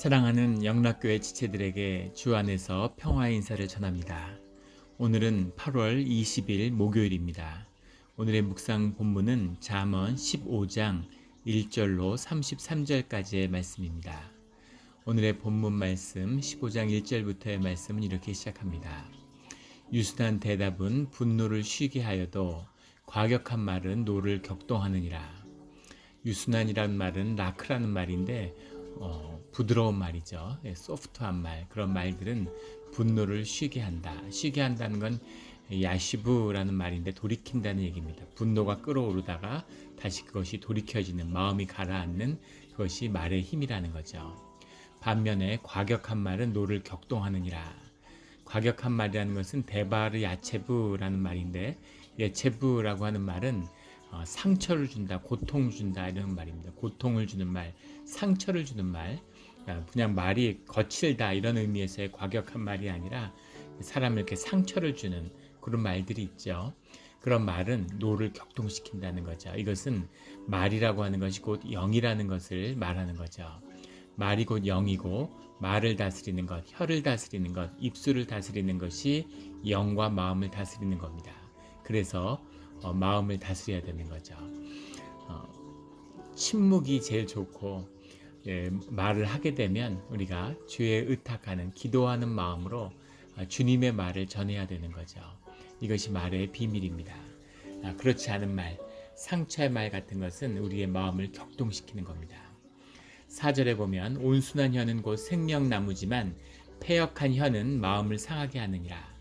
사랑하는 영락교회 지체들에게 주 안에서 평화의 인사를 전합니다. 오늘은 8월 20일 목요일입니다. 오늘의 묵상 본문은 잠언 15장 1절로 33절까지의 말씀입니다. 오늘의 본문 말씀 15장 1절부터의 말씀은 이렇게 시작합니다. 유순한 대답은 분노를 쉬게 하여도 과격한 말은 노를 격동하느니라. 유순한이라는 말은 라크라는 말인데 부드러운 말이죠. 소프트한 말, 그런 말들은 분노를 쉬게 한다. 쉬게 한다는 건 야시브라는 말인데 돌이킨다는 얘기입니다. 분노가 끓어오르다가 다시 그것이 돌이켜지는, 마음이 가라앉는 그것이 말의 힘이라는 거죠. 반면에 과격한 말은 노를 격동하느니라. 과격한 말이라는 것은 데바르 야체브라는 말인데, 야체브라고 하는 말은 상처를 준다, 고통을 준다 이런 말입니다. 고통을 주는 말, 상처를 주는 말, 그냥 말이 거칠다 이런 의미에서의 과격한 말이 아니라 사람을 이렇게 상처를 주는 그런 말들이 있죠. 그런 말은 노를 격동시킨다는 거죠. 이것은 말이라고 하는 것이 곧 영이라는 것을 말하는 거죠. 말이 곧 영이고 말을 다스리는 것, 혀를 다스리는 것, 입술을 다스리는 것이 영과 마음을 다스리는 겁니다. 그래서 마음을 다스려야 되는 거죠. 침묵이 제일 좋고, 말을 하게 되면 우리가 주에 의탁하는, 기도하는 마음으로 주님의 말을 전해야 되는 거죠. 이것이 말의 비밀입니다. 그렇지 않은 말, 상처의 말 같은 것은 우리의 마음을 격동시키는 겁니다. 4절에 보면 온순한 혀는 곧 생명나무지만 패역한 혀는 마음을 상하게 하느니라.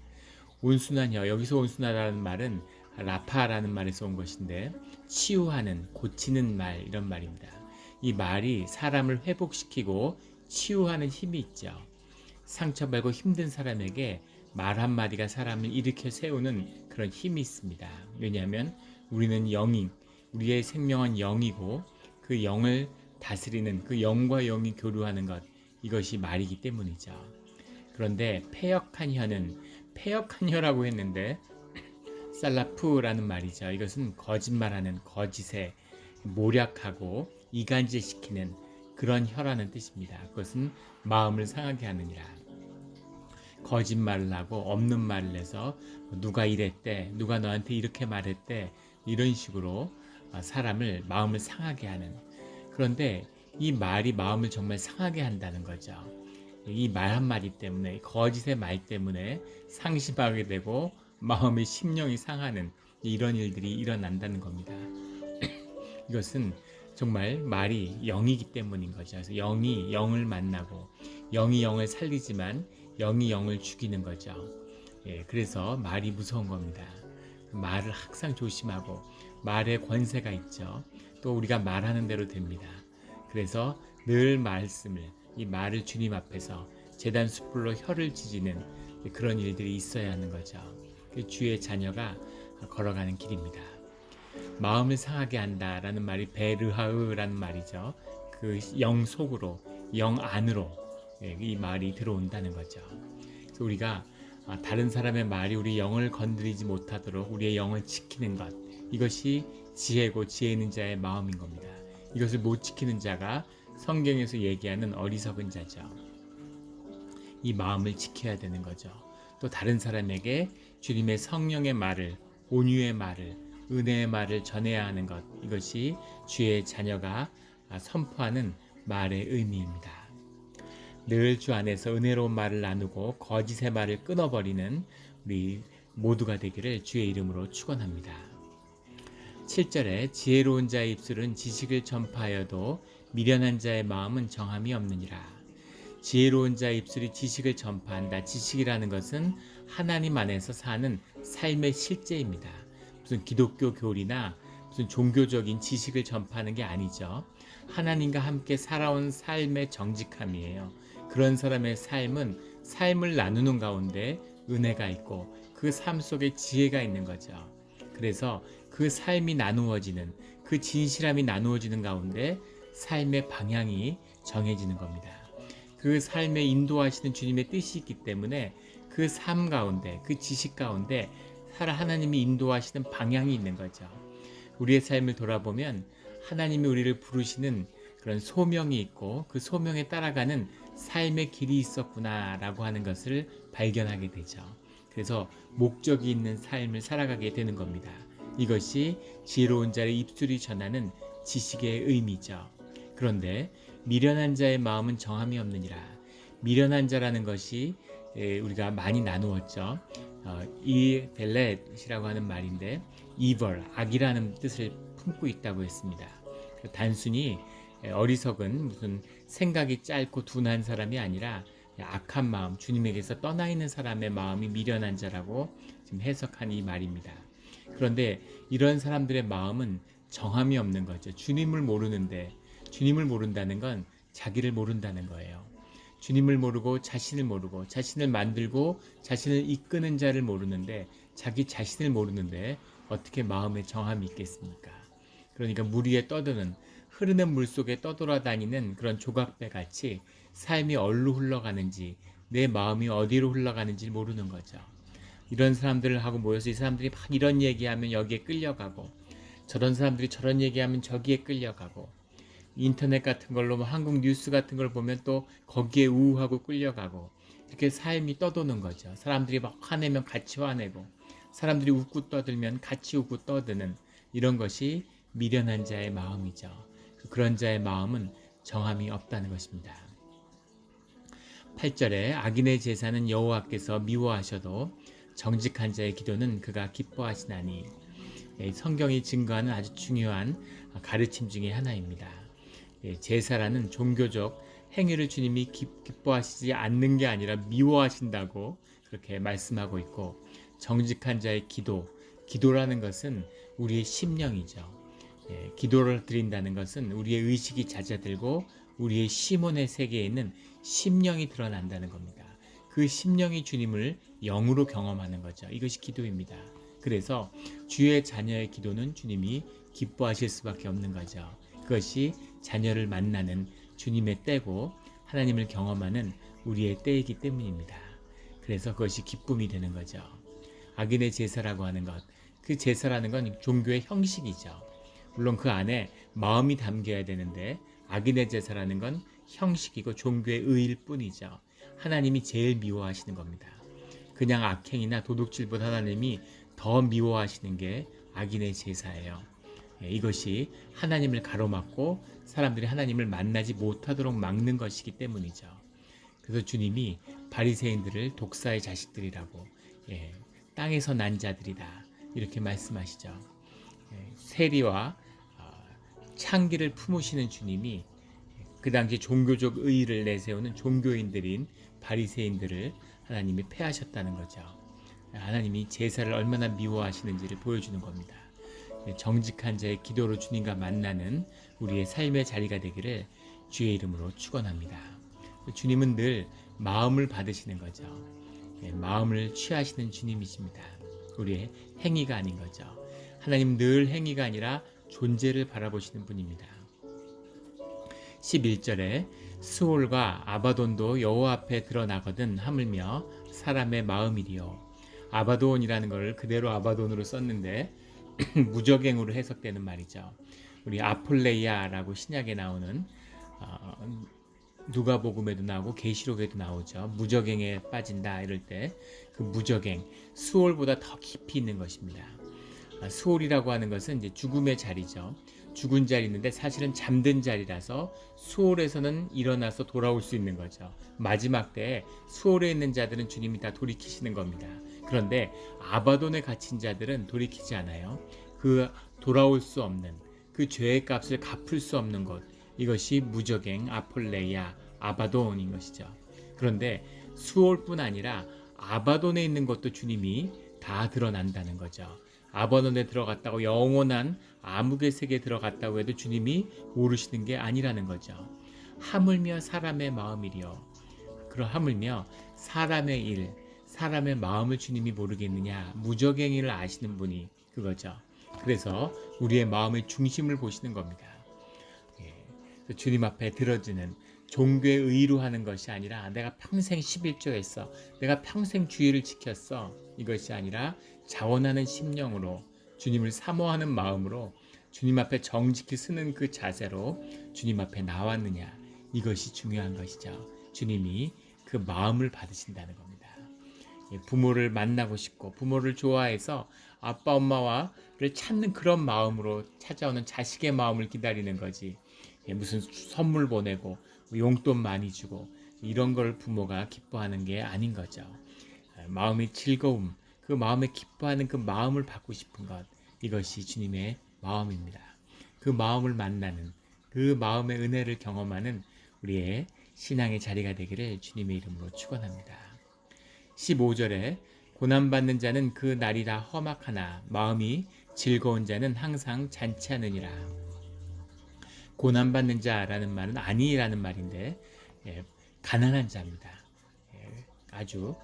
온순한 혀, 여기서 온순하다는 말은 라파라는 말에서 온 것인데 치유하는, 고치는 말 이런 말입니다. 이 말이 사람을 회복시키고 치유하는 힘이 있죠. 상처받고 힘든 사람에게 말 한마디가 사람을 일으켜 세우는 그런 힘이 있습니다. 왜냐하면 우리는 영이, 우리의 생명은 영이고 그 영을 다스리는, 그 영과 영이 교류하는 것, 이것이 말이기 때문이죠. 그런데 패역한 혀는, 패역한 혀라고 했는데 살라프라는 말이죠. 이것은 거짓말하는, 거짓에 모략하고 이간질시키는 그런 혀라는 뜻입니다. 그것은 마음을 상하게 하느니라. 거짓말을 하고 없는 말을 해서 누가 이랬대, 누가 너한테 이렇게 말했대, 이런 식으로 사람을, 마음을 상하게 하는. 그런데 이 말이 마음을 정말 상하게 한다는 거죠. 이 말 한마디 때문에, 거짓의 말 때문에 상심하게 되고 마음의 심령이 상하는 이런 일들이 일어난다는 겁니다. 이것은 정말 말이 영이기 때문인 거죠. 그래서 영이 영을 만나고 영이 영을 살리지만 영이 영을 죽이는 거죠. 그래서 말이 무서운 겁니다. 말을 항상 조심하고, 말에 권세가 있죠. 또 우리가 말하는 대로 됩니다. 그래서 늘 말씀을, 이 말을 주님 앞에서 제단 숯불로 혀를 지지는 그런 일들이 있어야 하는 거죠. 주의 자녀가 걸어가는 길입니다. 마음을 상하게 한다라는 말이 베르하으라는 말이죠. 그 영 속으로, 영 안으로 이 말이 들어온다는 거죠. 그래서 우리가 다른 사람의 말이 우리 영을 건드리지 못하도록 우리의 영을 지키는 것, 이것이 지혜고 지혜 있는 자의 마음인 겁니다. 이것을 못 지키는 자가 성경에서 얘기하는 어리석은 자죠. 이 마음을 지켜야 되는 거죠. 또 다른 사람에게 주님의 성령의 말을, 온유의 말을, 은혜의 말을 전해야 하는 것, 이것이 주의 자녀가 선포하는 말의 의미입니다. 늘 주 안에서 은혜로운 말을 나누고 거짓의 말을 끊어버리는 우리 모두가 되기를 주의 이름으로 축원합니다. 7절에 지혜로운 자의 입술은 지식을 전파하여도 미련한 자의 마음은 정함이 없느니라. 지혜로운 자의 입술이 지식을 전파한다. 지식이라는 것은 하나님 안에서 사는 삶의 실제입니다. 무슨 기독교 교리나 무슨 종교적인 지식을 전파하는 게 아니죠. 하나님과 함께 살아온 삶의 정직함이에요. 그런 사람의 삶은 삶을 나누는 가운데 은혜가 있고 그 삶 속에 지혜가 있는 거죠. 그래서 그 삶이 나누어지는, 그 진실함이 나누어지는 가운데 삶의 방향이 정해지는 겁니다. 그 삶에 인도하시는 주님의 뜻이 있기 때문에 그 삶 가운데, 그 지식 가운데 하나님이 인도하시는 방향이 있는 거죠. 우리의 삶을 돌아보면 하나님이 우리를 부르시는 그런 소명이 있고 그 소명에 따라가는 삶의 길이 있었구나라고 하는 것을 발견하게 되죠. 그래서 목적이 있는 삶을 살아가게 되는 겁니다. 이것이 지혜로운 자의 입술이 전하는 지식의 의미죠. 그런데 미련한 자의 마음은 정함이 없느니라. 미련한 자라는 것이 우리가 많이 나누었죠. 이 벨렛이라고 하는 말인데 evil, 악이라는 뜻을 품고 있다고 했습니다. 단순히 어리석은 무슨 생각이 짧고 둔한 사람이 아니라 악한 마음, 주님에게서 떠나 있는 사람의 마음이 미련한 자라고 지금 해석한 이 말입니다. 그런데 이런 사람들의 마음은 정함이 없는 거죠. 주님을 모르는데, 주님을 모른다는 건 자기를 모른다는 거예요. 주님을 모르고 자신을 모르고 자신을 만들고 자신을 이끄는 자를 모르는데 자기 자신을 모르는데 어떻게 마음에 정함이 있겠습니까? 그러니까 물 위에 떠드는 흐르는 물 속에 떠돌아다니는 그런 조각배 같이 삶이 어디로 흘러가는지 내 마음이 어디로 흘러가는지 모르는 거죠. 이런 사람들을 하고 모여서 이 사람들이 막 이런 얘기하면 여기에 끌려가고 저런 사람들이 저런 얘기하면 저기에 끌려가고 인터넷 같은 걸로 한국 뉴스 같은 걸 보면 또 거기에 우우하고 끌려가고 이렇게 삶이 떠도는 거죠. 사람들이 막 화내면 같이 화내고 사람들이 웃고 떠들면 같이 웃고 떠드는 이런 것이 미련한 자의 마음이죠. 그런 자의 마음은 정함이 없다는 것입니다. 8절에 악인의 제사는 여호와께서 미워하셔도 정직한 자의 기도는 그가 기뻐하시나니, 성경이 증거하는 아주 중요한 가르침 중에 하나입니다. 제사라는 종교적 행위를 주님이 기뻐하시지 않는 게 아니라 미워하신다고 그렇게 말씀하고 있고, 정직한 자의 기도라는 것은 우리의 심령이죠. 기도를 드린다는 것은 우리의 의식이 잦아들고 우리의 심원의 세계에 있는 심령이 드러난다는 겁니다. 그 심령이 주님을 영으로 경험하는 거죠. 이것이 기도입니다. 그래서 주의 자녀의 기도는 주님이 기뻐하실 수밖에 없는 거죠. 그것이 자녀를 만나는 주님의 때고 하나님을 경험하는 우리의 때이기 때문입니다. 그래서 그것이 기쁨이 되는 거죠. 악인의 제사라고 하는 것, 그 제사라는 건 종교의 형식이죠. 물론 그 안에 마음이 담겨야 되는데 악인의 제사라는 건 형식이고 종교의 의일 뿐이죠. 하나님이 제일 미워하시는 겁니다. 그냥 악행이나 도둑질보다 하나님이 더 미워하시는 게 악인의 제사예요. 이것이 하나님을 가로막고 사람들이 하나님을 만나지 못하도록 막는 것이기 때문이죠. 그래서 주님이 바리새인들을 독사의 자식들이라고, 땅에서 난 자들이다 이렇게 말씀하시죠. 세리와 창기를 품으시는 주님이 그 당시 종교적 의의를 내세우는 종교인들인 바리새인들을 하나님이 패하셨다는 거죠. 하나님이 제사를 얼마나 미워하시는지를 보여주는 겁니다. 정직한 자의 기도로 주님과 만나는 우리의 삶의 자리가 되기를 주의 이름으로 축원합니다. 주님은 늘 마음을 받으시는 거죠. 마음을 취하시는 주님이십니다. 우리의 행위가 아닌 거죠. 하나님 늘 행위가 아니라 존재를 바라보시는 분입니다. 11절에 스올과 아바돈도 여호와 앞에 드러나거든 하물며 사람의 마음이리요. 아바돈이라는 걸 그대로 아바돈으로 썼는데 무적행으로 해석되는 말이죠. 우리 아폴레이아라고 신약에 나오는 누가복음에도 나오고 계시록에도 나오죠. 무적행에 빠진다 이럴 때 그 무적행 수올보다 더 깊이 있는 것입니다. 수올이라고 하는 것은 이제 죽음의 자리죠. 죽은 자리 있는데 사실은 잠든 자리라서 수올에서는 일어나서 돌아올 수 있는 거죠. 마지막 때에 수올에 있는 자들은 주님이 다 돌이키시는 겁니다. 그런데 아바돈에 갇힌 자들은 돌이키지 않아요. 그 돌아올 수 없는 그 죄의 값을 갚을 수 없는 것, 이것이 무적행 아폴레이아 아바돈인 것이죠. 그런데 수올뿐 아니라 아바돈에 있는 것도 주님이 다 드러난다는 거죠. 아바돈에 들어갔다고 영원한 암흑의 세계에 들어갔다고 해도 주님이 모르시는 게 아니라는 거죠. 하물며 사람의 마음이리요. 그럼 하물며 사람의 일, 사람의 마음을 주님이 모르겠느냐. 무적행위를 아시는 분이 그거죠. 그래서 우리의 마음의 중심을 보시는 겁니다. 주님 앞에 들어지는 종교의 의로 하는 것이 아니라 내가 평생 11조 했어, 내가 평생 주의를 지켰어, 이것이 아니라 자원하는 심령으로 주님을 사모하는 마음으로 주님 앞에 정직히 서는 그 자세로 주님 앞에 나왔느냐, 이것이 중요한 것이죠. 주님이 그 마음을 받으신다는 겁니다. 부모를 만나고 싶고 부모를 좋아해서 아빠 엄마와를 찾는 그런 마음으로 찾아오는 자식의 마음을 기다리는 거지. 무슨 선물 보내고 용돈 많이 주고 이런 걸 부모가 기뻐하는 게 아닌 거죠. 마음의 즐거움, 그 마음에 기뻐하는 그 마음을 받고 싶은 것, 이것이 주님의 마음입니다. 그 마음을 만나는, 그 마음의 은혜를 경험하는 우리의 신앙의 자리가 되기를 주님의 이름으로 축원합니다. 15절에 고난받는 자는 그 날이라 험악하나 마음이 즐거운 자는 항상 잔치하느니라. 고난받는 자라는 말은 아니라는 말인데 가난한 자입니다. 아주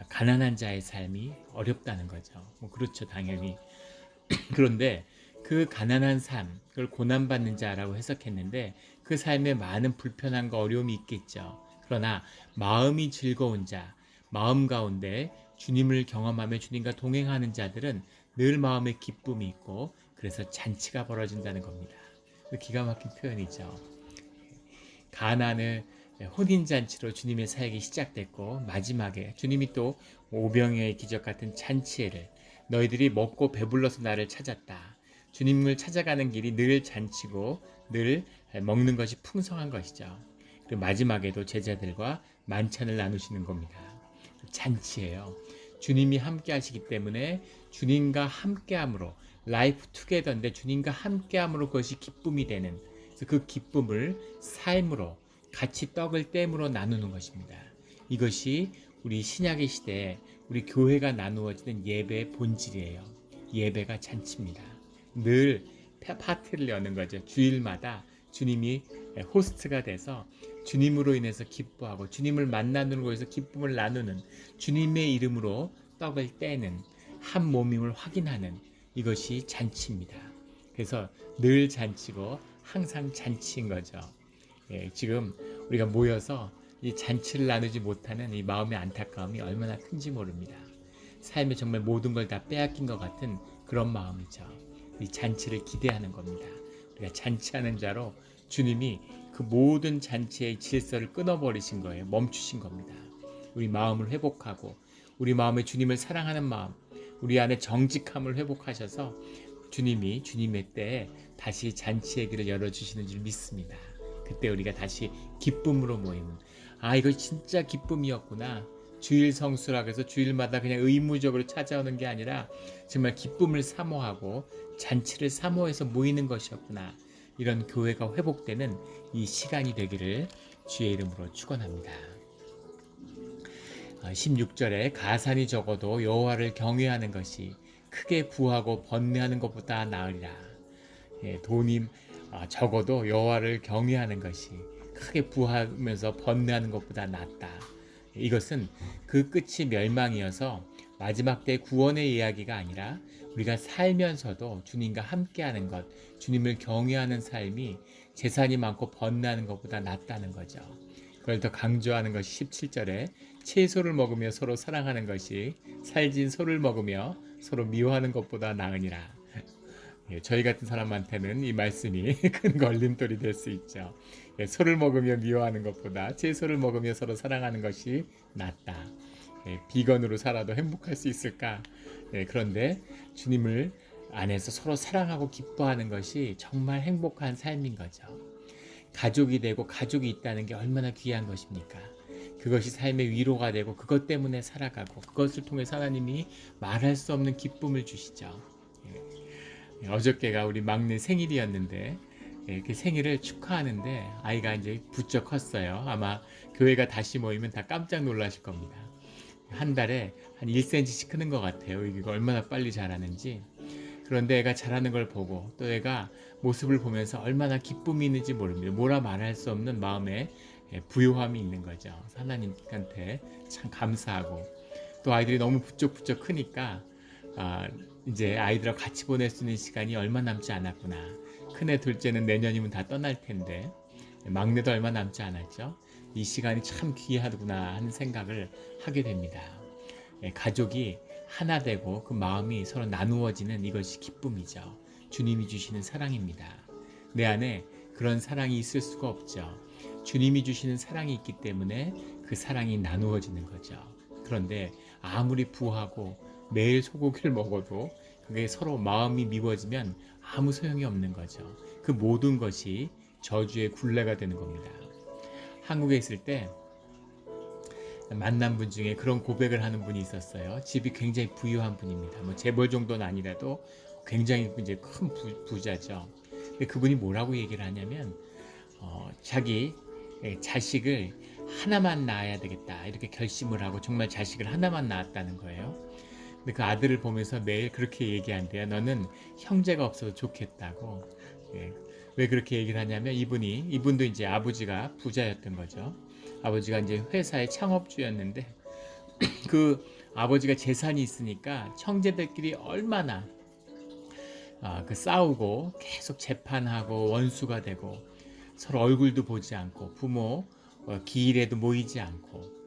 가난한 자의 삶이 어렵다는 거죠. 그렇죠, 당연히. 그런데 그 가난한 삶, 그걸 고난받는 자라고 해석했는데 그 삶에 많은 불편함과 어려움이 있겠죠. 그러나 마음이 즐거운 자, 마음 가운데 주님을 경험하며 주님과 동행하는 자들은 늘 마음에 기쁨이 있고 그래서 잔치가 벌어진다는 겁니다. 기가 막힌 표현이죠. 가나안의 혼인잔치로 주님의 사역이 시작됐고 마지막에 주님이 또 오병이어의 기적 같은 잔치회를 너희들이 먹고 배불러서 나를 찾았다. 주님을 찾아가는 길이 늘 잔치고 늘 먹는 것이 풍성한 것이죠. 그리고 마지막에도 제자들과 만찬을 나누시는 겁니다. 잔치예요. 주님이 함께 하시기 때문에 주님과 함께함으로 라이프 투게더인데 주님과 함께함으로 그것이 기쁨이 되는, 그래서 그 기쁨을 삶으로 같이 떡을 땜으로 나누는 것입니다. 이것이 우리 신약의 시대에 우리 교회가 나누어지는 예배의 본질이에요. 예배가 잔치입니다. 늘 파티를 여는 거죠. 주일마다 주님이 호스트가 돼서 주님으로 인해서 기뻐하고 주님을 만나는 곳에서 기쁨을 나누는, 주님의 이름으로 떡을 떼는, 한 몸임을 확인하는, 이것이 잔치입니다. 그래서 늘 잔치고 항상 잔치인 거죠. 지금 우리가 모여서 이 잔치를 나누지 못하는 이 마음의 안타까움이 얼마나 큰지 모릅니다. 삶에 정말 모든 걸 다 빼앗긴 것 같은 그런 마음이죠. 이 잔치를 기대하는 겁니다. 우리가 잔치하는 자로 주님이 그 모든 잔치의 질서를 끊어버리신 거예요. 멈추신 겁니다. 우리 마음을 회복하고 우리 마음에 주님을 사랑하는 마음, 우리 안에 정직함을 회복하셔서 주님이 주님의 때에 다시 잔치의 길을 열어주시는 줄 믿습니다. 그때 우리가 다시 기쁨으로 모이는, 이거 진짜 기쁨이었구나. 주일 성수라고 해서 주일마다 그냥 의무적으로 찾아오는 게 아니라 정말 기쁨을 사모하고 잔치를 사모해서 모이는 것이었구나. 이런 교회가 회복되는 이 시간이 되기를 주의 이름으로 축원합니다. 16절에 가산이 적어도 여호와를 경외하는 것이 크게 부하고 번뇌하는 것보다 나으리라. 돈이 적어도 여호와를 경외하는 것이 크게 부하면서 번뇌하는 것보다 낫다. 이것은 그 끝이 멸망이어서 마지막 때 구원의 이야기가 아니라 우리가 살면서도 주님과 함께하는 것, 주님을 경외하는 삶이 재산이 많고 번뇌하는 것보다 낫다는 거죠. 그걸 더 강조하는 것이 17절에 채소를 먹으며 서로 사랑하는 것이 살진 소를 먹으며 서로 미워하는 것보다 나으니라. 저희 같은 사람한테는 이 말씀이 큰 걸림돌이 될 수 있죠. 소를 먹으며 미워하는 것보다 채소를 먹으며 서로 사랑하는 것이 낫다. 비건으로 살아도 행복할 수 있을까? 그런데 주님을 안에서 서로 사랑하고 기뻐하는 것이 정말 행복한 삶인 거죠. 가족이 되고 가족이 있다는 게 얼마나 귀한 것입니까? 그것이 삶의 위로가 되고 그것 때문에 살아가고 그것을 통해서 하나님이 말할 수 없는 기쁨을 주시죠. 어저께가 우리 막내 생일이었는데 그 생일을 축하하는데 아이가 이제 부쩍 컸어요. 아마 교회가 다시 모이면 다 깜짝 놀라실 겁니다. 한 달에 한 1cm씩 크는 것 같아요. 이게 얼마나 빨리 자라는지. 그런데 애가 자라는 걸 보고 또 애가 모습을 보면서 얼마나 기쁨이 있는지 모릅니다. 뭐라 말할 수 없는 마음에 부요함이 있는 거죠. 하나님한테 참 감사하고, 또 아이들이 너무 부쩍부쩍 크니까 이제 아이들하고 같이 보낼 수 있는 시간이 얼마 남지 않았구나. 큰애 둘째는 내년이면 다 떠날 텐데 막내도 얼마 남지 않았죠. 이 시간이 참 귀하구나 하는 생각을 하게 됩니다. 가족이 하나 되고 그 마음이 서로 나누어지는 이것이 기쁨이죠. 주님이 주시는 사랑입니다. 내 안에 그런 사랑이 있을 수가 없죠. 주님이 주시는 사랑이 있기 때문에 그 사랑이 나누어지는 거죠. 그런데 아무리 부하고 매일 소고기를 먹어도 그게 서로 마음이 미워지면 아무 소용이 없는 거죠. 그 모든 것이 저주의 굴레가 되는 겁니다. 한국에 있을 때 만난 분 중에 그런 고백을 하는 분이 있었어요. 집이 굉장히 부유한 분입니다. 뭐 재벌 정도는 아니라도 굉장히 이제 큰 부자죠. 근데 그분이 뭐라고 얘기를 하냐면 자기 자식을 하나만 낳아야 되겠다 이렇게 결심을 하고 정말 자식을 하나만 낳았다는 거예요. 근데 그 아들을 보면서 매일 그렇게 얘기한대요. 너는 형제가 없어도 좋겠다고. 예. 왜 그렇게 얘기를 하냐면 이분도 이제 아버지가 부자였던 거죠. 아버지가 이제 회사의 창업주였는데 그 아버지가 재산이 있으니까 형제들끼리 얼마나 그 싸우고 계속 재판하고 원수가 되고 서로 얼굴도 보지 않고 부모 기일에도 모이지 않고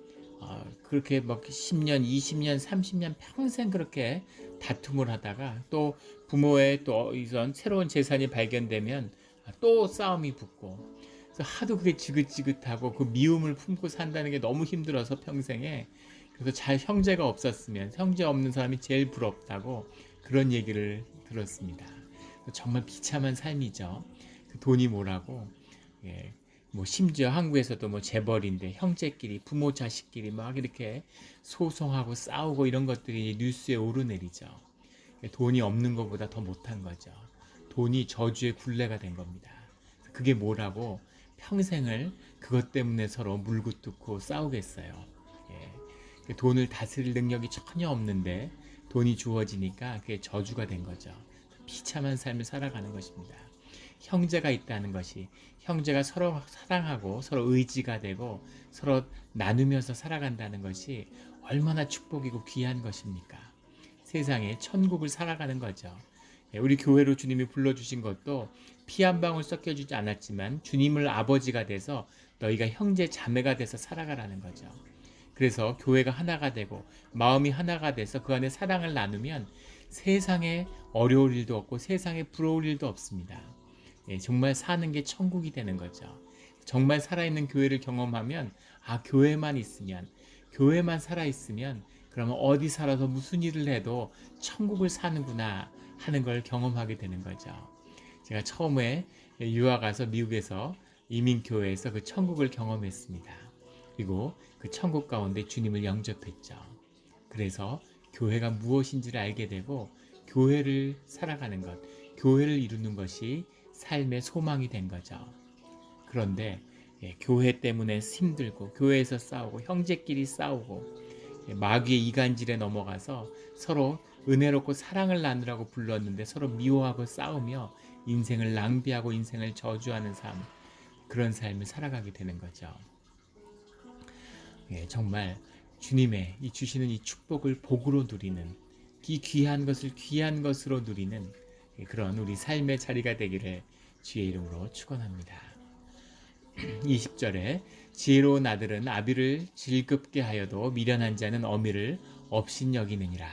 그렇게 막 10년, 20년, 30년 평생 그렇게 다툼을 하다가 또 부모의 또 이런 새로운 재산이 발견되면 또 싸움이 붙고 그래서 하도 그게 지긋지긋하고 그 미움을 품고 산다는 게 너무 힘들어서 평생에 그래서 잘 형제가 없었으면 형제 없는 사람이 제일 부럽다고 그런 얘기를 들었습니다. 정말 비참한 삶이죠. 그 돈이 뭐라고 예. 뭐 심지어 한국에서도 뭐 재벌인데 형제끼리 부모 자식끼리 막 이렇게 소송하고 싸우고 이런 것들이 뉴스에 오르내리죠. 돈이 없는 것보다 더 못한 거죠. 돈이 저주의 굴레가 된 겁니다. 그게 뭐라고 평생을 그것 때문에 서로 물고 뜯고 싸우겠어요. 예. 돈을 다스릴 능력이 전혀 없는데 돈이 주어지니까 그게 저주가 된 거죠. 비참한 삶을 살아가는 것입니다. 형제가 있다는 것이 형제가 서로 사랑하고 서로 의지가 되고 서로 나누면서 살아간다는 것이 얼마나 축복이고 귀한 것입니까? 세상에 천국을 살아가는 거죠. 우리 교회로 주님이 불러주신 것도 피 한 방울 섞여주지 않았지만 주님을 아버지가 돼서 너희가 형제 자매가 돼서 살아가라는 거죠. 그래서 교회가 하나가 되고 마음이 하나가 돼서 그 안에 사랑을 나누면 세상에 어려울 일도 없고 세상에 부러울 일도 없습니다. 정말 사는 게 천국이 되는 거죠. 정말 살아있는 교회를 경험하면 교회만 있으면 교회만 살아있으면 그러면 어디 살아서 무슨 일을 해도 천국을 사는구나 하는 걸 경험하게 되는 거죠. 제가 처음에 유학 가서 미국에서 이민교회에서 그 천국을 경험했습니다. 그리고 그 천국 가운데 주님을 영접했죠. 그래서 교회가 무엇인지를 알게 되고 교회를 살아가는 것, 교회를 이루는 것이 삶의 소망이 된 거죠. 그런데 교회 때문에 힘들고 교회에서 싸우고 형제끼리 싸우고 마귀의 이간질에 넘어가서 서로 은혜롭고 사랑을 나누라고 불렀는데 서로 미워하고 싸우며 인생을 낭비하고 인생을 저주하는 삶, 그런 삶을 살아가게 되는 거죠. 정말 주님의 주시는 이 축복을 복으로 누리는 이 귀한 것을 귀한 것으로 누리는 그런 우리 삶의 자리가 되기를 주의 이름으로 축원합니다. 20절에 지혜로운 아들은 아비를 즐겁게 하여도 미련한 자는 어미를 업신여기느니라.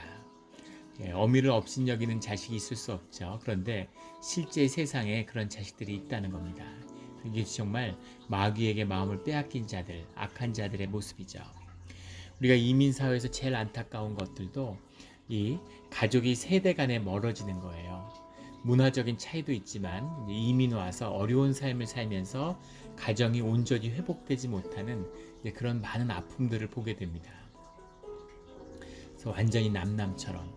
어미를 업신여기는 자식이 있을 수 없죠. 그런데 실제 세상에 그런 자식들이 있다는 겁니다. 이게 정말 마귀에게 마음을 빼앗긴 자들, 악한 자들의 모습이죠. 우리가 이민사회에서 제일 안타까운 것들도 이 가족이 세대 간에 멀어지는 거예요. 문화적인 차이도 있지만 이민 와서 어려운 삶을 살면서 가정이 온전히 회복되지 못하는 그런 많은 아픔들을 보게 됩니다. 그래서 완전히 남남처럼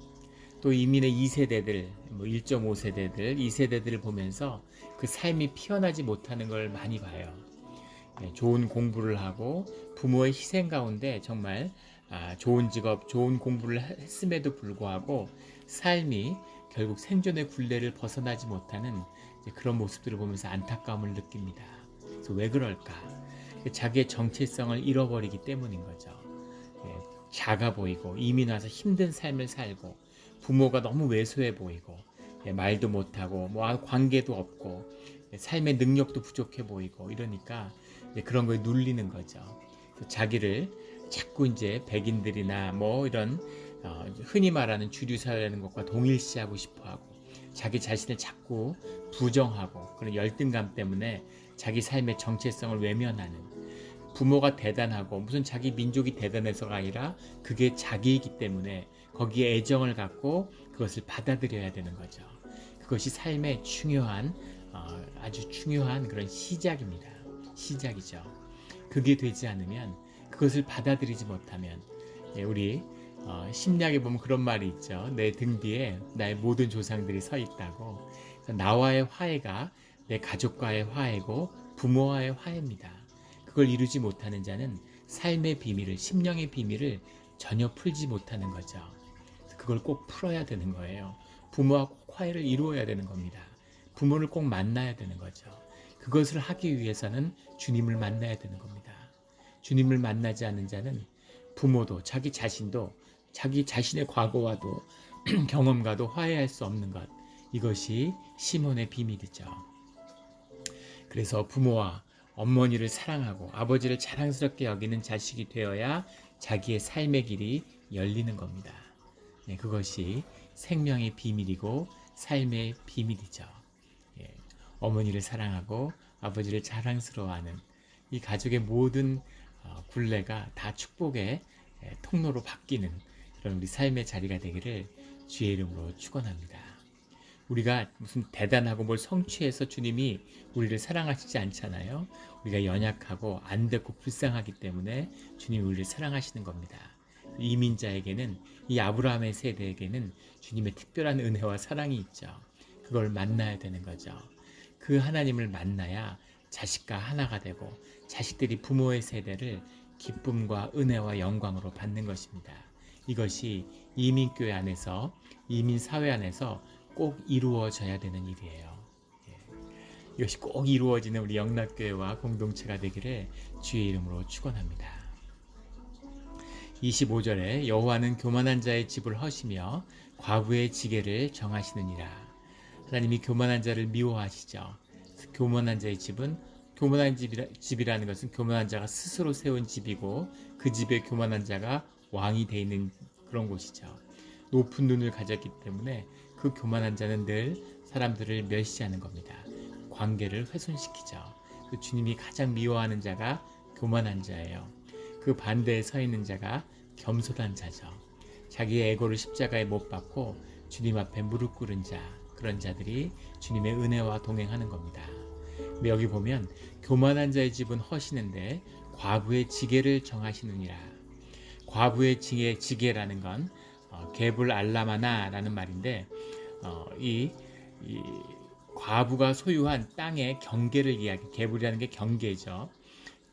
또 이민의 2세대들, 1.5세대들, 2세대들을 보면서 그 삶이 피어나지 못하는 걸 많이 봐요. 좋은 공부를 하고 부모의 희생 가운데 정말 좋은 직업, 좋은 공부를 했음에도 불구하고 삶이 결국 생존의 굴레를 벗어나지 못하는 그런 모습들을 보면서 안타까움을 느낍니다. 그래서 왜 그럴까? 자기의 정체성을 잃어버리기 때문인 거죠. 작아 보이고 이민 와서 힘든 삶을 살고 부모가 너무 왜소해 보이고 말도 못하고 관계도 없고 삶의 능력도 부족해 보이고 이러니까 그런 거에 눌리는 거죠. 자기를 자꾸 이제 백인들이나 이런 흔히 말하는 주류 사회라는 것과 동일시하고 싶어하고 자기 자신을 자꾸 부정하고 그런 열등감 때문에 자기 삶의 정체성을 외면하는, 부모가 대단하고 무슨 자기 민족이 대단해서가 아니라 그게 자기이기 때문에 거기에 애정을 갖고 그것을 받아들여야 되는 거죠. 그것이 삶의 중요한 아주 중요한 그런 시작입니다. 시작이죠. 그게 되지 않으면, 그것을 받아들이지 못하면, 우리 심리학에 보면 그런 말이 있죠. 내 등 뒤에 나의 모든 조상들이 서 있다고. 나와의 화해가 내 가족과의 화해고 부모와의 화해입니다. 그걸 이루지 못하는 자는 삶의 비밀을, 심령의 비밀을 전혀 풀지 못하는 거죠. 그걸 꼭 풀어야 되는 거예요. 부모와 꼭 화해를 이루어야 되는 겁니다. 부모를 꼭 만나야 되는 거죠. 그것을 하기 위해서는 주님을 만나야 되는 겁니다. 주님을 만나지 않는 자는 부모도 자기 자신도 자기 자신의 과거와도 경험과도 화해할 수 없는 것, 이것이 시몬의 비밀이죠. 그래서 부모와 어머니를 사랑하고 아버지를 자랑스럽게 여기는 자식이 되어야 자기의 삶의 길이 열리는 겁니다. 그것이 생명의 비밀이고 삶의 비밀이죠. 어머니를 사랑하고 아버지를 자랑스러워하는 이 가족의 모든 굴레가 다 축복의 통로로 바뀌는 그런 우리 삶의 자리가 되기를 주의 이름으로 축원합니다. 우리가 무슨 대단하고 뭘 성취해서 주님이 우리를 사랑하시지 않잖아요. 우리가 연약하고 안 됐고 불쌍하기 때문에 주님이 우리를 사랑하시는 겁니다. 이민자에게는, 이 아브라함의 세대에게는 주님의 특별한 은혜와 사랑이 있죠. 그걸 만나야 되는 거죠. 그 하나님을 만나야 자식과 하나가 되고 자식들이 부모의 세대를 기쁨과 은혜와 영광으로 받는 것입니다. 이것이 이민교회 안에서, 이민사회 안에서 꼭 이루어져야 되는 일이에요. 이것이 꼭 이루어지는 우리 영락교회와 공동체가 되기를 주의 이름으로 축원합니다. 25절에 여호와는 교만한 자의 집을 허시며 과부의 지게를 정하시느니라. 하나님이 교만한 자를 미워하시죠. 교만한 자의 집은, 교만한 집이라는 것은 교만한 자가 스스로 세운 집이고 그 집에 교만한 자가 왕이 되어 있는 그런 곳이죠. 높은 눈을 가졌기 때문에 그 교만한 자는 늘 사람들을 멸시하는 겁니다. 관계를 훼손시키죠. 그 주님이 가장 미워하는 자가 교만한 자예요. 그 반대에 서 있는 자가 겸손한 자죠. 자기의 에고를 십자가에 못 박고 주님 앞에 무릎 꿇은 자, 그런 자들이 주님의 은혜와 동행하는 겁니다. 근데 여기 보면 교만한 자의 집은 허시는데 과부의 지게를 정하시느니라. 과부의 지게라는 건 게불 알라마나라는 말인데 이 과부가 소유한 땅의 경계를 게불이라는 게 경계죠.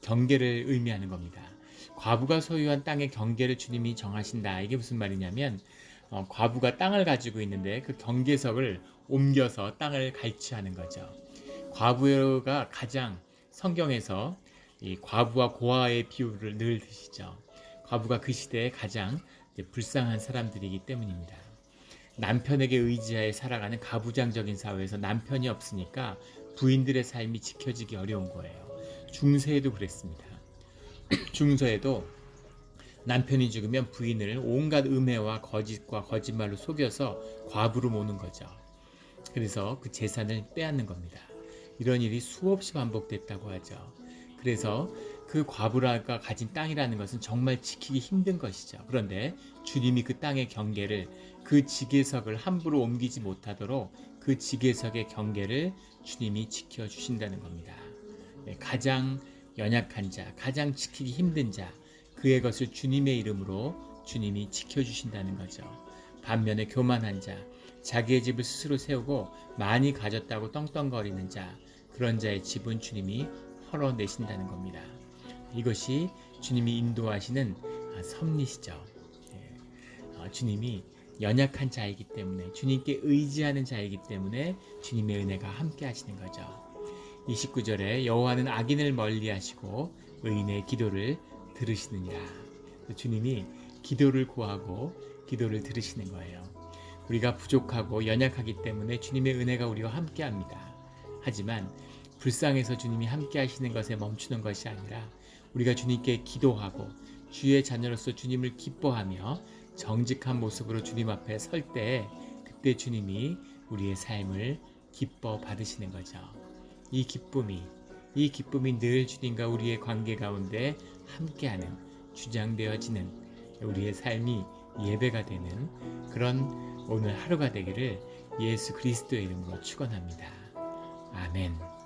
경계를 의미하는 겁니다. 과부가 소유한 땅의 경계를 주님이 정하신다. 이게 무슨 말이냐면 과부가 땅을 가지고 있는데 그 경계석을 옮겨서 땅을 갈취하는 거죠. 과부가 가장 성경에서 이 과부와 고아의 비유를 늘 드시죠. 과부가 그 시대에 가장 불쌍한 사람들이기 때문입니다. 남편에게 의지하에 살아가는 가부장적인 사회에서 남편이 없으니까 부인들의 삶이 지켜지기 어려운 거예요. 중세에도 그랬습니다. 중세에도 남편이 죽으면 부인을 온갖 음해와 거짓과 거짓말로 속여서 과부로 모는 거죠. 그래서 그 재산을 빼앗는 겁니다. 이런 일이 수없이 반복됐다고 하죠. 그래서 그 과부가 가진 땅이라는 것은 정말 지키기 힘든 것이죠. 그런데 주님이 그 땅의 경계를, 그 지계석을 함부로 옮기지 못하도록 그 지계석의 경계를 주님이 지켜주신다는 겁니다. 가장 연약한 자, 가장 지키기 힘든 자, 그의 것을 주님의 이름으로 주님이 지켜주신다는 거죠. 반면에 교만한 자, 자기의 집을 스스로 세우고 많이 가졌다고 떵떵거리는 자, 그런 자의 집은 주님이 헐어내신다는 겁니다. 이것이 주님이 인도하시는 섭리시죠. 주님이 연약한 자이기 때문에, 주님께 의지하는 자이기 때문에 주님의 은혜가 함께 하시는 거죠. 29절에 여호와는 악인을 멀리하시고 의인의 기도를 들으시느니라. 주님이 기도를 구하고 기도를 들으시는 거예요. 우리가 부족하고 연약하기 때문에 주님의 은혜가 우리와 함께합니다. 하지만 불쌍해서 주님이 함께 하시는 것에 멈추는 것이 아니라 우리가 주님께 기도하고 주의 자녀로서 주님을 기뻐하며 정직한 모습으로 주님 앞에 설 때, 그때 주님이 우리의 삶을 기뻐 받으시는 거죠. 이 기쁨이 늘 주님과 우리의 관계 가운데 함께하는, 주장되어지는 우리의 삶이 예배가 되는 그런 오늘 하루가 되기를 예수 그리스도의 이름으로 축원합니다. 아멘.